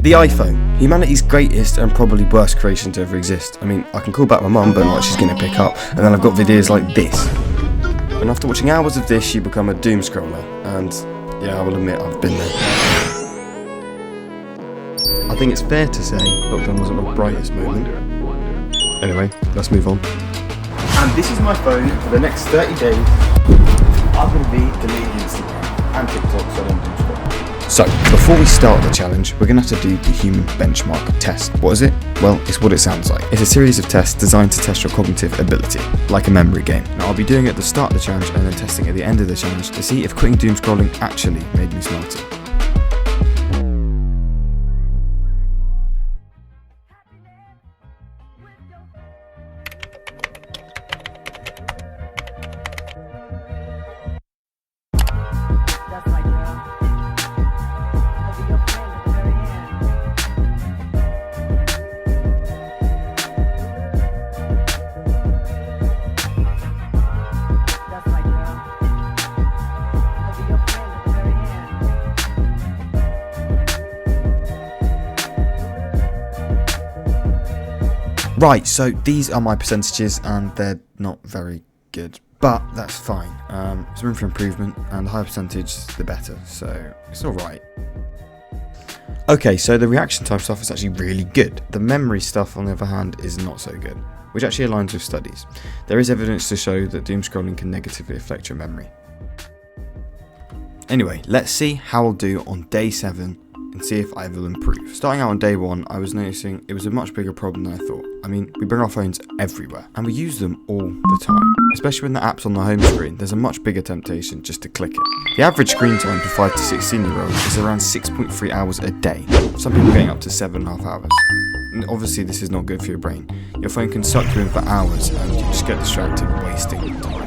The iPhone, humanity's greatest and probably worst creation to ever exist. I mean, I can call back my mum, but not like she's going to pick up, and then I've got videos like this. And after watching hours of this, you become a doom scroller, and yeah, I will admit I've been there. I think it's fair to say lockdown wasn't my brightest moment. Anyway, let's move on. And this is my phone for the next 30 days. I'm going to be deleting Instagram and TikTok, so I don't doom scroll. So, before we start the challenge, we're going to have to do the human benchmark test. What is it? Well, it's what it sounds like. It's a series of tests designed to test your cognitive ability, like a memory game. Now, I'll be doing it at the start of the challenge and then testing at the end of the challenge to see if quitting doom scrolling actually made me smarter. Right, so these are my percentages and they're not very good, but that's fine. There's room for improvement and the higher percentage the better, so it's alright. Okay, so the reaction time stuff is actually really good. The memory stuff, on the other hand, is not so good, which actually aligns with studies. There is evidence to show that doom scrolling can negatively affect your memory. Anyway, let's see how I'll do on day 7 and see if I will improve. Starting out on day 1, I was noticing it was a much bigger problem than I thought. I mean, we bring our phones everywhere, and we use them all the time. Especially when the app's on the home screen, there's a much bigger temptation just to click it. The average screen time for 5 to 16-year-olds is around 6.3 hours a day. Some people getting up to 7.5 hours. And obviously this is not good for your brain. Your phone can suck you in for hours, and you just get distracted, wasting time.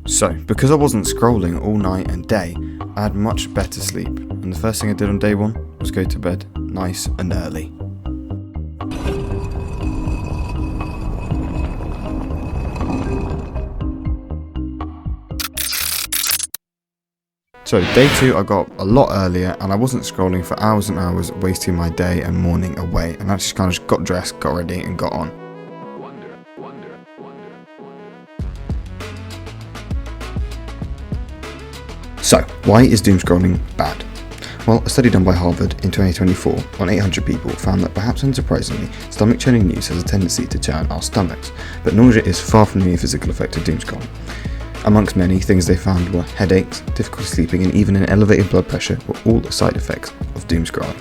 So, because I wasn't scrolling all night and day, I had much better sleep, and the first thing I did on day 1 was go to bed nice and early. So day 2 I got up a lot earlier and I wasn't scrolling for hours and hours, wasting my day and morning away, and I just kind of got dressed, got ready and got on. So, why is doom scrolling bad? Well, a study done by Harvard in 2024 on 800 people found that, perhaps unsurprisingly, stomach-churning news has a tendency to turn our stomachs, but nausea is far from the only physical effect of doom scrolling. Amongst many things they found were headaches, difficulty sleeping, and even an elevated blood pressure were all side effects of doom scrolling.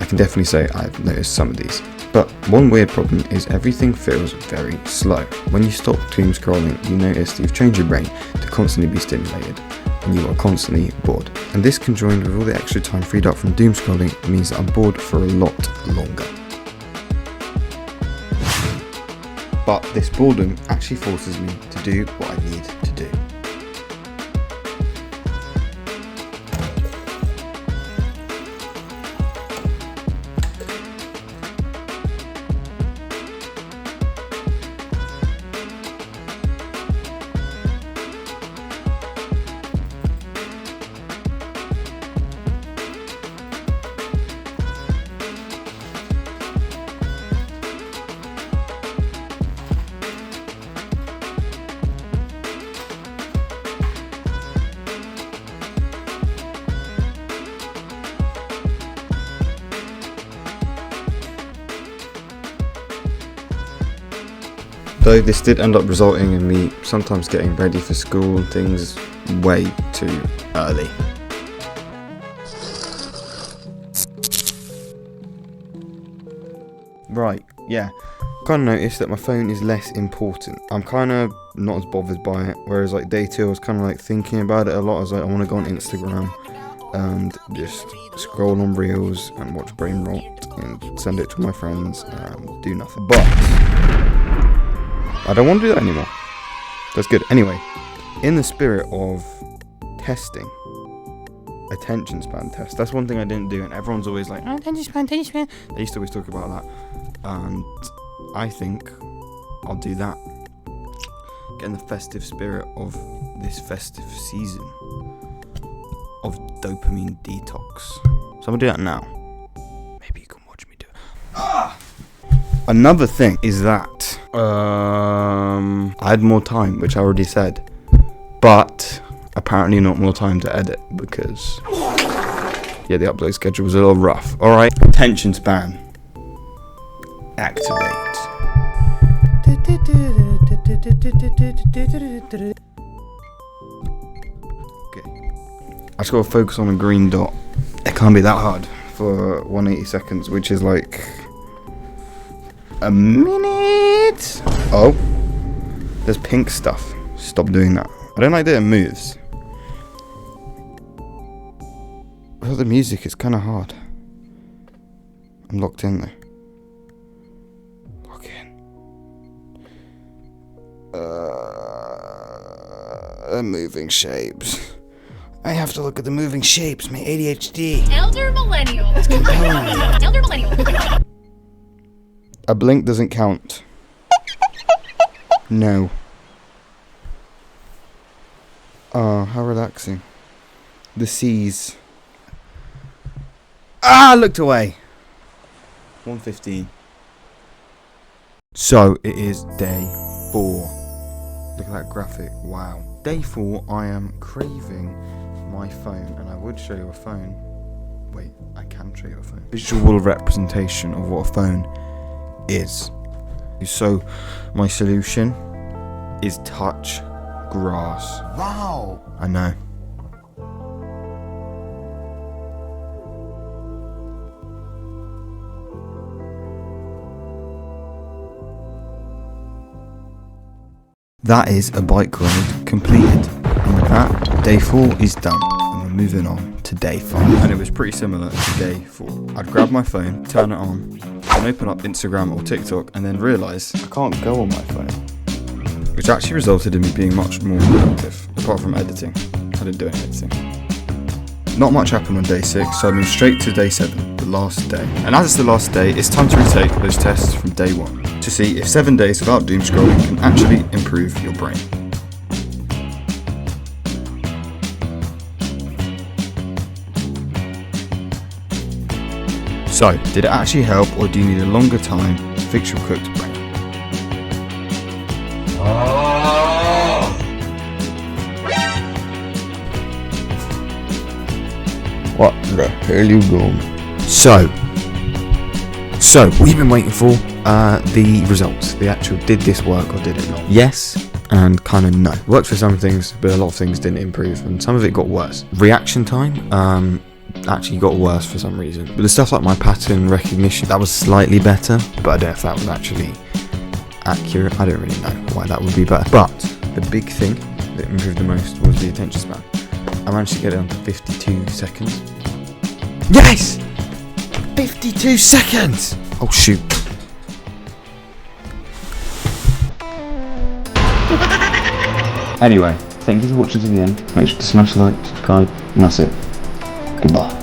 I can definitely say I've noticed some of these. But one weird problem is everything feels very slow. When you stop doom scrolling, you notice that you've trained your brain to constantly be stimulated, and you are constantly bored. And this, conjoined with all the extra time freed up from doom scrolling, means that I'm bored for a lot longer. But this boredom actually forces me to do what I need to do. Though this did end up resulting in me sometimes getting ready for school and things way too early. Right, yeah. Kind of noticed that my phone is less important. I'm kind of not as bothered by it, whereas like day 2 I was kind of like thinking about it a lot. I was like, I want to go on Instagram and just scroll on reels and watch brain rot and send it to my friends and do nothing. But I don't want to do that anymore. That's good. Anyway, in the spirit of testing, attention span test. That's one thing I didn't do, and everyone's always like, oh, attention span. They used to always talk about that, and I think I'll do that. Get in the festive spirit of this festive season. of dopamine detox. So I'm gonna do that now. Maybe you can watch me do it. Another thing is that I had more time, which I already said, but apparently not more time to edit because the upload schedule was a little rough. All right, attention span. Activate. Okay. I just gotta focus on a green dot. It can't be that hard for 180 seconds, which is like a minute. Oh, there's pink stuff. Stop doing that. I don't like that it moves. Without the music, it's kind of hard. I'm locked in though. Lock in. Moving shapes. I have to look at the moving shapes. My ADHD. Elder millennial. Elder millennial. A blink doesn't count. No. Oh, how relaxing. The seas. I looked away. 1:15. So it is day 4. Look at that graphic. Wow. Day 4, I am craving my phone, and I would show you a phone. Wait, I can show you a phone. Visual representation of what a phone is. So my solution is touch grass. Wow. I know. That is a bike ride completed. And with that, day 4 is done. And we're moving on to day 5. And it was pretty similar to day 4. I'd grab my phone, turn it on, and open up Instagram or TikTok, and then realise I can't go on my phone. Which actually resulted in me being much more productive, apart from editing. I didn't do any editing. Not much happened on day 6, so I moved straight to day 7, the last day. And as it's the last day, it's time to retake those tests from day 1 to see if 7 days without doom scrolling can actually improve your brain. So, did it actually help, or do you need a longer time to fix your cooked brain? What the hell you going? So we've been waiting for the results. The actual, did this work or did it not? Yes and kind of no. Worked for some things, but a lot of things didn't improve, and some of it got worse. Reaction time actually got worse for some reason. But the stuff like my pattern recognition, that was slightly better, but I don't know if that was actually accurate. I don't really know why that would be better. But the big thing that improved the most was the attention span. I managed to get it down to 52 seconds. Yes! 52 seconds! Oh shoot. Anyway, thank you for watching to the end. Make sure to smash the like, subscribe, and that's it. Goodbye.